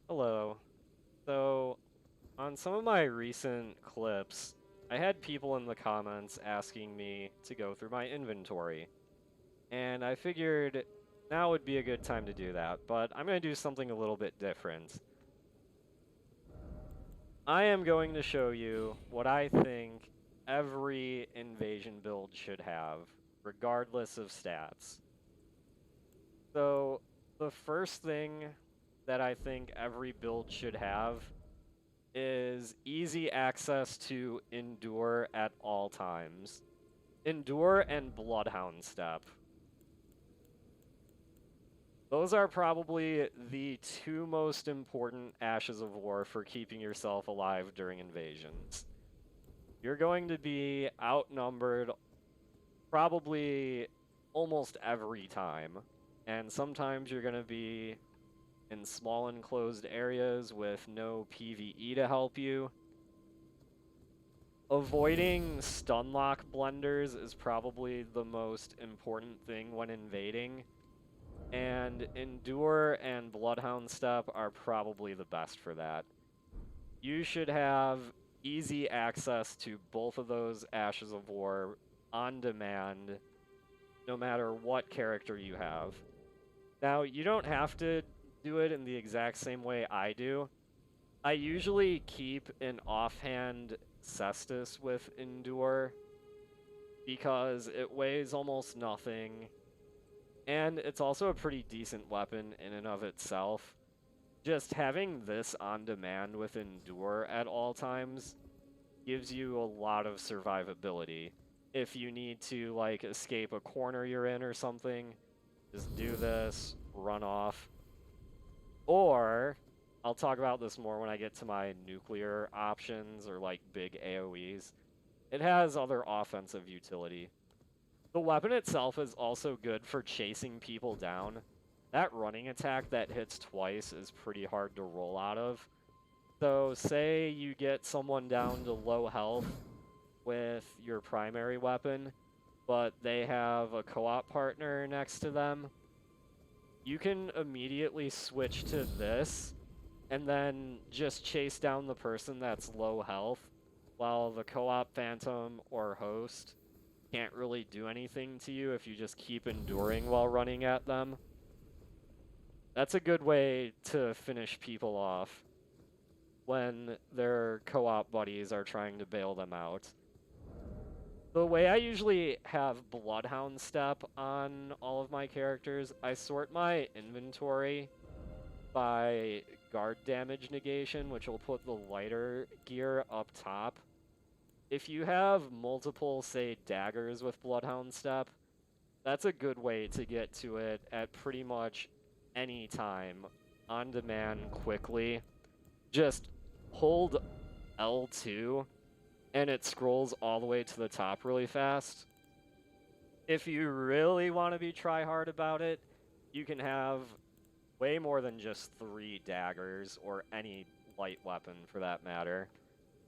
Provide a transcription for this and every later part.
Hello. So, on some of my recent clips, I had people in the comments asking me to go through my inventory, and I figured now would be a good time to do that, but I'm going to do something a little bit different. I am going to show you what I think every invasion build should have, regardless of stats. So, the first thing that I think every build should have is easy access to Endure at all times. Endure and Bloodhound Step. Those are probably the two most important Ashes of War for keeping yourself alive during invasions. You're going to be outnumbered probably almost every time, and sometimes you're going to be in small enclosed areas with no PvE to help you. Avoiding stunlock blenders is probably the most important thing when invading, and Endure and Bloodhound Step are probably the best for that. You should have easy access to both of those Ashes of War on demand, no matter what character you have. Now, you don't have to do it in the exact same way I do. I usually keep an offhand Cestus with Endure because it weighs almost nothing, and it's also a pretty decent weapon in and of itself. Just having this on demand with Endure at all times gives you a lot of survivability. If you need to, like, escape a corner you're in or something, just do this, run off. Or, I'll talk about this more when I get to my nuclear options or, like, big AoEs. It has other offensive utility. The weapon itself is also good for chasing people down. That running attack that hits twice is pretty hard to roll out of. So say you get someone down to low health with your primary weapon, but they have a co-op partner next to them. You can immediately switch to this and then just chase down the person that's low health while the co-op phantom or host can't really do anything to you if you just keep enduring while running at them. That's a good way to finish people off when their co-op buddies are trying to bail them out. The way I usually have Bloodhound Step on all of my characters, I sort my inventory by guard damage negation, which will put the lighter gear up top. If you have multiple, say, daggers with Bloodhound Step, that's a good way to get to it at pretty much any time, on demand, quickly. Just hold L2, and it scrolls all the way to the top really fast. If you really want to be try-hard about it, you can have way more than just 3 daggers, or any light weapon for that matter.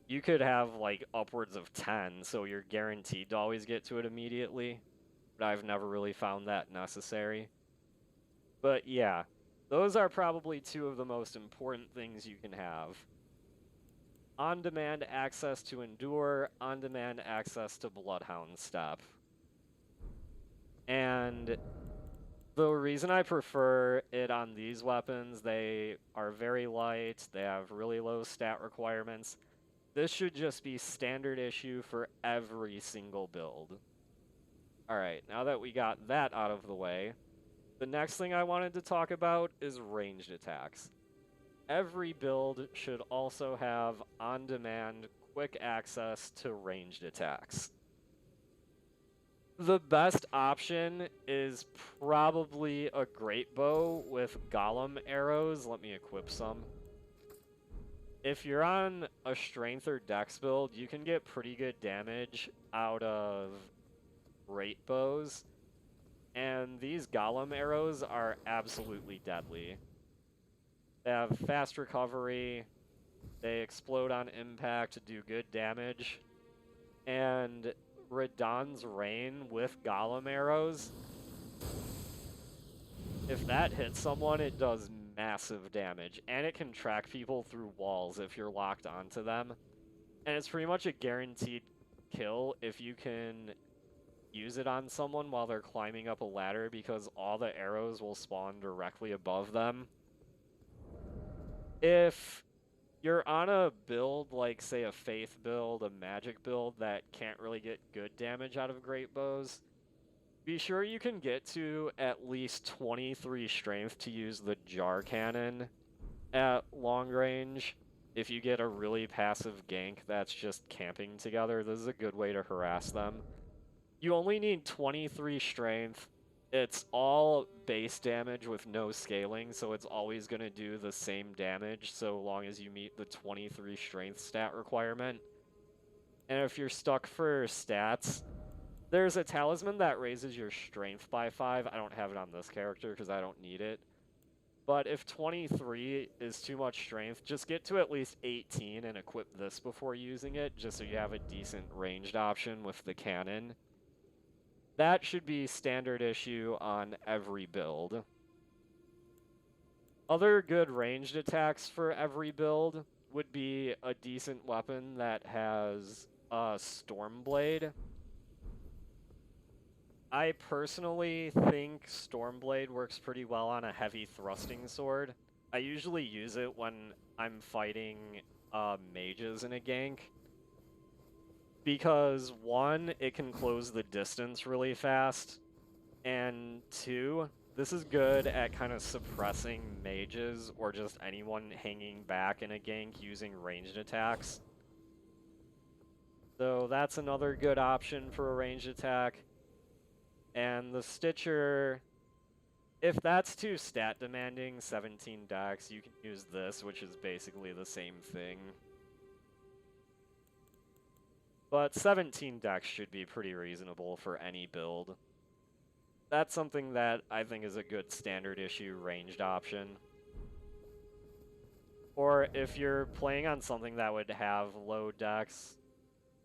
You could have, like, upwards of 10, so you're guaranteed to always get to it immediately. But I've never really found that necessary. But yeah, those are probably two of the most important things you can have. On-demand access to Endure, on-demand access to Bloodhound Step. And the reason I prefer it on these weapons, they are very light, they have really low stat requirements. This should just be standard issue for every single build. Alright, now that we got that out of the way, the next thing I wanted to talk about is ranged attacks. Every build should also have on-demand quick access to ranged attacks. The best option is probably a great bow with golem arrows. Let me equip some. If you're on a strength or dex build, you can get pretty good damage out of great bows. And these golem arrows are absolutely deadly. They have fast recovery, they explode on impact to do good damage, and Radahn's Rain with golem arrows, if that hits someone, it does massive damage, and it can track people through walls if you're locked onto them. And it's pretty much a guaranteed kill if you can use it on someone while they're climbing up a ladder, because all the arrows will spawn directly above them. If you're on a build like, say, a Faith build, a Magic build that can't really get good damage out of Great Bows, be sure you can get to at least 23 strength to use the Jar Cannon at long range. If you get a really passive gank that's just camping together, this is a good way to harass them. You only need 23 strength. It's all base damage with no scaling, so it's always going to do the same damage so long as you meet the 23 strength stat requirement. And if you're stuck for stats, there's a talisman that raises your strength by 5. I don't have it on this character because I don't need it. But if 23 is too much strength, just get to at least 18 and equip this before using it, just so you have a decent ranged option with the cannon. That should be standard issue on every build. Other good ranged attacks for every build would be a decent weapon that has a Stormblade. I personally think Stormblade works pretty well on a heavy thrusting sword. I usually use it when I'm fighting mages in a gank, because 1, it can close the distance really fast, and 2, this is good at kind of suppressing mages or just anyone hanging back in a gank using ranged attacks. So that's another good option for a ranged attack. And the Stitcher, if that's too stat demanding, 17 dex, you can use this, which is basically the same thing. But 17 dex should be pretty reasonable for any build. That's something that I think is a good standard issue ranged option. Or if you're playing on something that would have low dex,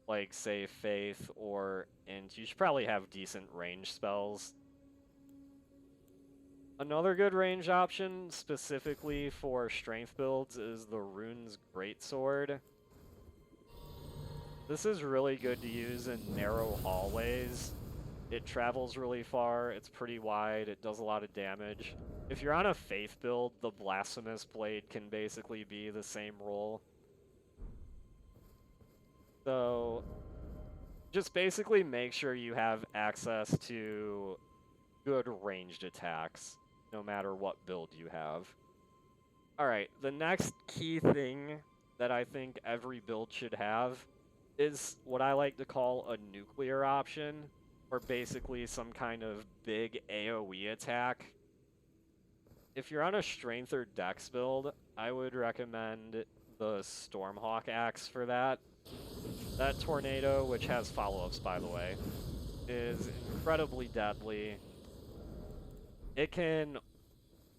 like, say, Faith or Int, you should probably have decent range spells. Another good range option, specifically for strength builds, is the Rune's Greatsword. This is really good to use in narrow hallways. It travels really far, it's pretty wide, it does a lot of damage. If you're on a Faith build, the Blasphemous Blade can basically be the same role. So just basically make sure you have access to good ranged attacks, no matter what build you have. Alright, the next key thing that I think every build should have is what I like to call a nuclear option, or basically some kind of big AoE attack. If you're on a strength or dex build, I would recommend the Stormhawk Axe for that. That tornado, which has follow-ups by the way, is incredibly deadly. It can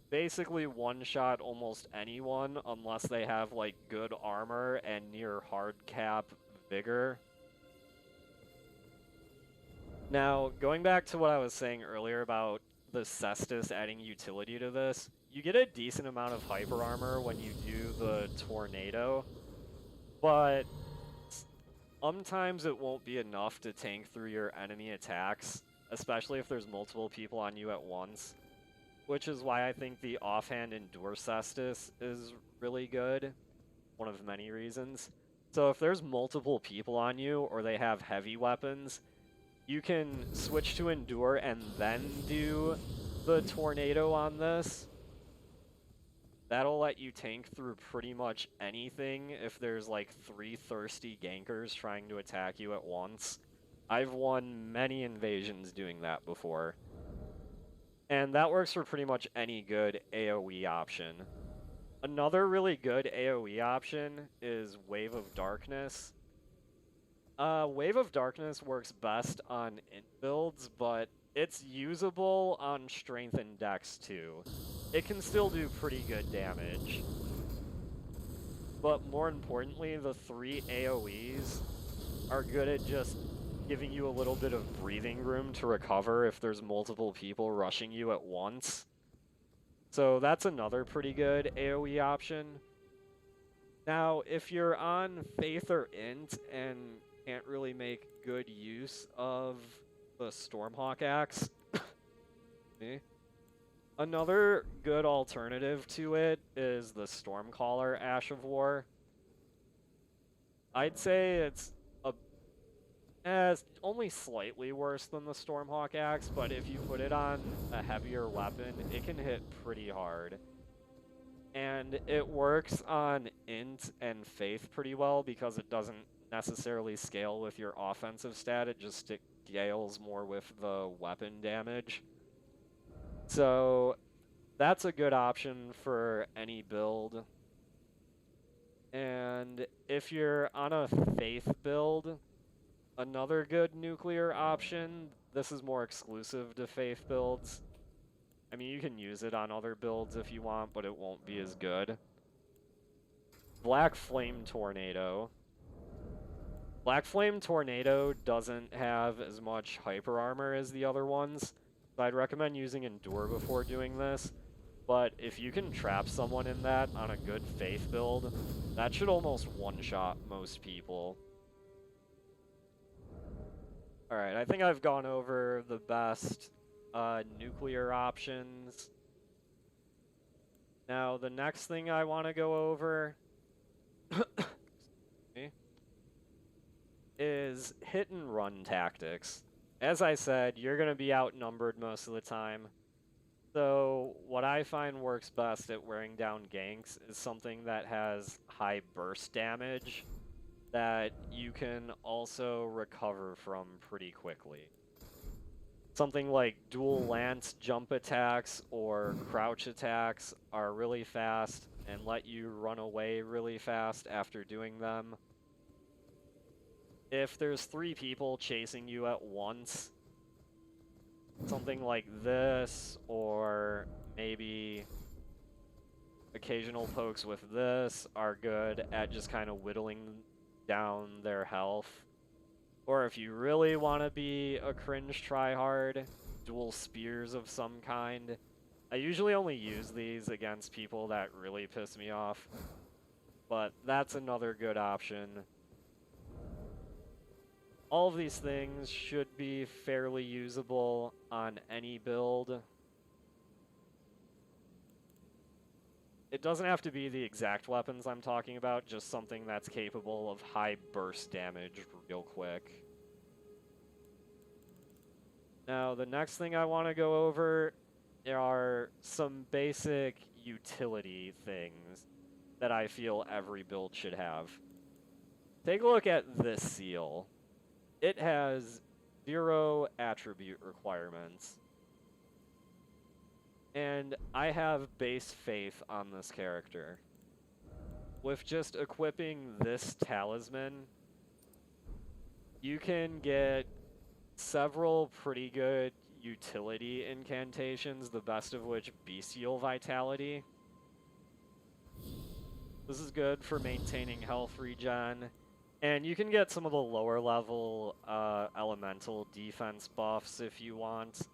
basically one-shot almost anyone unless they have like good armor and near hard cap vigor. Now, going back to what I was saying earlier about the Cestus adding utility to this, you get a decent amount of hyper armor when you do the tornado, but sometimes it won't be enough to tank through your enemy attacks, especially if there's multiple people on you at once, which is why I think the offhand Endure Cestus is really good, one of many reasons. So if there's multiple people on you, or they have heavy weapons, you can switch to Endure and then do the tornado on this. That'll let you tank through pretty much anything if there's like 3 thirsty gankers trying to attack you at once. I've won many invasions doing that before. And that works for pretty much any good AoE option. Another really good AoE option is Wave of Darkness. Wave of Darkness works best on int builds, but it's usable on strength and dex too. It can still do pretty good damage. But more importantly, the 3 AoEs are good at just giving you a little bit of breathing room to recover if there's multiple people rushing you at once. So that's another pretty good AoE option. Now, if you're on Faith or Int and can't really make good use of the Stormhawk axe, another good alternative to it is the Stormcaller Ash of War. I'd say it's only slightly worse than the Stormhawk axe, but if you put it on a heavier weapon, it can hit pretty hard. And it works on Int and Faith pretty well because it doesn't necessarily scale with your offensive stat, it just scales more with the weapon damage. So that's a good option for any build. And if you're on a Faith build, another good nuclear option, this is more exclusive to Faith builds. I mean, you can use it on other builds if you want, but it won't be as good. Black Flame Tornado. Black Flame Tornado doesn't have as much hyper armor as the other ones, so I'd recommend using Endure before doing this. But if you can trap someone in that on a good Faith build, that should almost one-shot most people. Alright, I think I've gone over the best nuclear options. Now, the next thing I want to go over is hit and run tactics. As I said, you're going to be outnumbered most of the time. So what I find works best at wearing down ganks is something that has high burst damage that you can also recover from pretty quickly. Something like dual lance jump attacks or crouch attacks are really fast and let you run away really fast after doing them. If there's 3 people chasing you at once, something like this, or maybe occasional pokes with this are good at just kind of whittling down their health. Or if you really want to be a cringe tryhard, dual spears of some kind. I usually only use these against people that really piss me off, but that's another good option. All of these things should be fairly usable on any build. It doesn't have to be the exact weapons I'm talking about, just something that's capable of high burst damage real quick. Now, the next thing I want to go over are some basic utility things that I feel every build should have. Take a look at this seal. It has 0 attribute requirements. And I have base faith on this character. With just equipping this talisman, you can get several pretty good utility incantations, the best of which Bestial Vitality. This is good for maintaining health regen, and you can get some of the lower level elemental defense buffs if you want.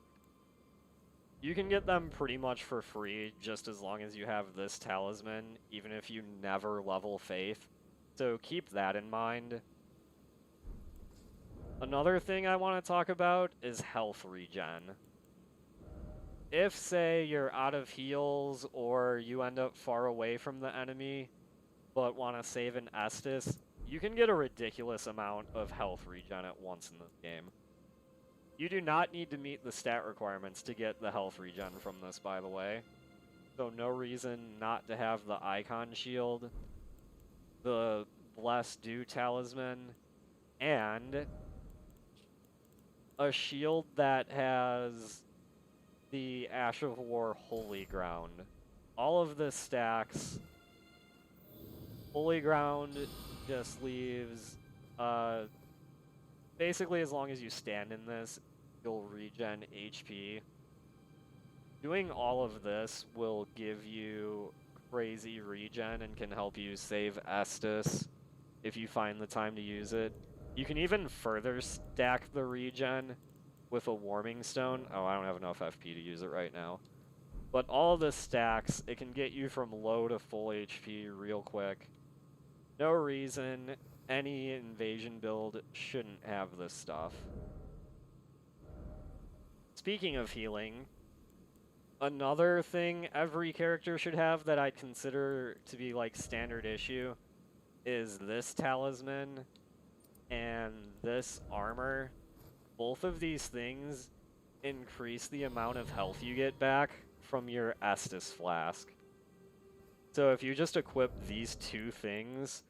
You can get them pretty much for free just as long as you have this talisman, even if you never level Faith. So keep that in mind. Another thing I want to talk about is health regen. If, say, you're out of heals or you end up far away from the enemy but want to save an Estus, you can get a ridiculous amount of health regen at once in this game. You do not need to meet the stat requirements to get the health regen from this, by the way. So no reason not to have the Icon Shield, the Bless Dew Talisman, and a shield that has the Ash of War Holy Ground. All of this stacks. Holy Ground just leaves... basically, as long as you stand in this, you'll regen HP. Doing all of this will give you crazy regen and can help you save Estus if you find the time to use it. You can even further stack the regen with a Warming Stone. Oh, I don't have enough FP to use it right now. But all this stacks, it can get you from low to full HP real quick. No reason any invasion build shouldn't have this stuff. Speaking of healing, another thing every character should have that I'd consider to be like standard issue is this talisman and this armor. Both of these things increase the amount of health you get back from your Estus flask. So if you just equip these two things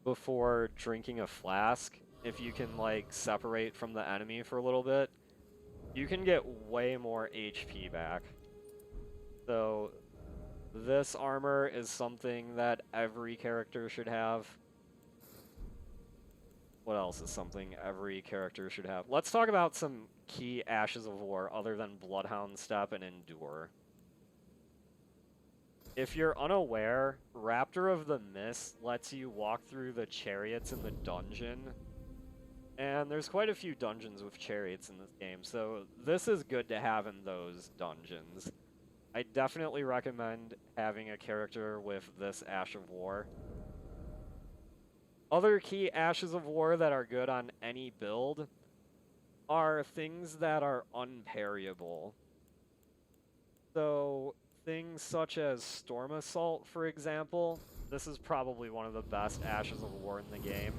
before drinking a flask, if you can like separate from the enemy for a little bit, you can get way more HP back. So this armor is something that every character should have. What else is something every character should have? Let's talk about some key Ashes of War other than Bloodhound Step and Endure. If you're unaware, Raptor of the Mist lets you walk through the chariots in the dungeon. And there's quite a few dungeons with chariots in this game, so this is good to have in those dungeons. I definitely recommend having a character with this Ash of War. Other key Ashes of War that are good on any build are things that are unparryable. So things such as Storm Assault, for example, this is probably one of the best Ashes of War in the game.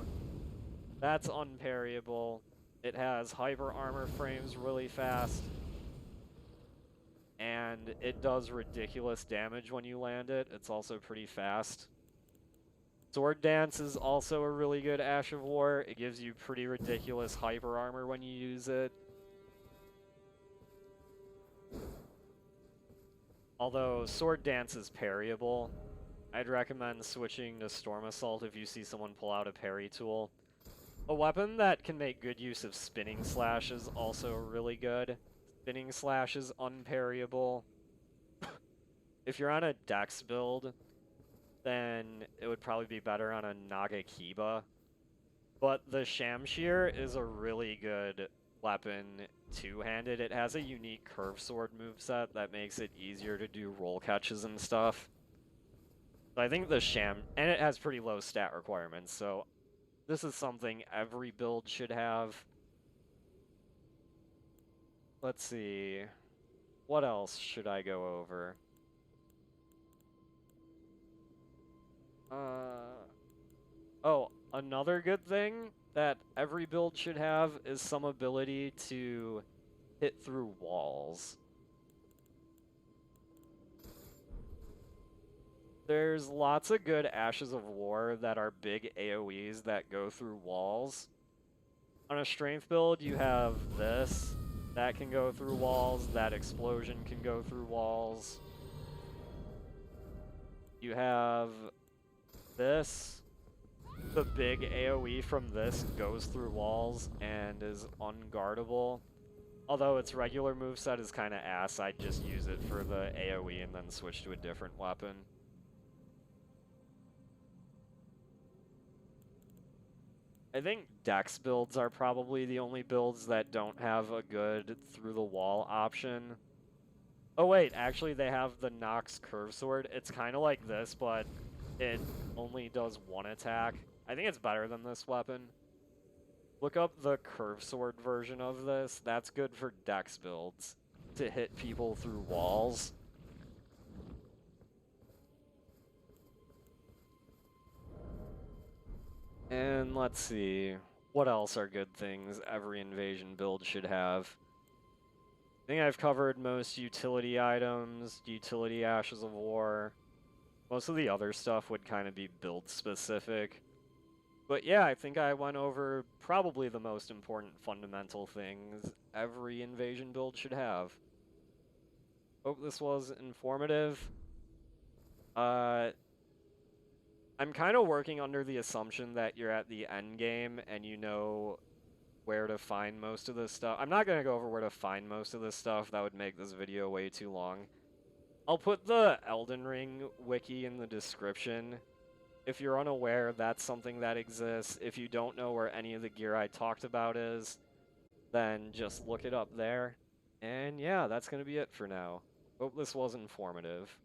That's unparryable. It has hyper armor frames really fast. And it does ridiculous damage when you land it. It's also pretty fast. Sword Dance is also a really good Ash of War. It gives you pretty ridiculous hyper armor when you use it. Although Sword Dance is parryable, I'd recommend switching to Storm Assault if you see someone pull out a parry tool. A weapon that can make good use of Spinning Slash is also really good. Spinning Slash is unparryable. If you're on a Dex build, then it would probably be better on a Nagakiba. But the Shamshir is a really good weapon two-handed. It has a unique curve sword moveset that makes it easier to do roll catches and stuff. So I think the and it has pretty low stat requirements, so this is something every build should have. Let's see. What else should I go over? Oh, another good thing that every build should have is some ability to hit through walls. There's lots of good Ashes of War that are big AoEs that go through walls. On a strength build, you have this. That can go through walls. That explosion can go through walls. You have this. The big AoE from this goes through walls and is unguardable. Although its regular moveset is kind of ass, I'd just use it for the AoE and then switch to a different weapon. I think Dex builds are probably the only builds that don't have a good through-the-wall option. Oh wait, actually they have the Nox Curve Sword. It's kind of like this, but it only does one attack. I think it's better than this weapon. Look up the Curve Sword version of this. That's good for Dex builds, to hit people through walls. And let's see, what else are good things every invasion build should have? I think I've covered most utility items, utility Ashes of War. Most of the other stuff would kind of be build specific. But yeah, I think I went over probably the most important fundamental things every invasion build should have. Hope this was informative. I'm kind of working under the assumption that you're at the end game and you know where to find most of this stuff. I'm not going to go over where to find most of this stuff. That would make this video way too long. I'll put the Elden Ring wiki in the description. If you're unaware, that's something that exists. If you don't know where any of the gear I talked about is, then just look it up there. And yeah, that's going to be it for now. Hope this was informative.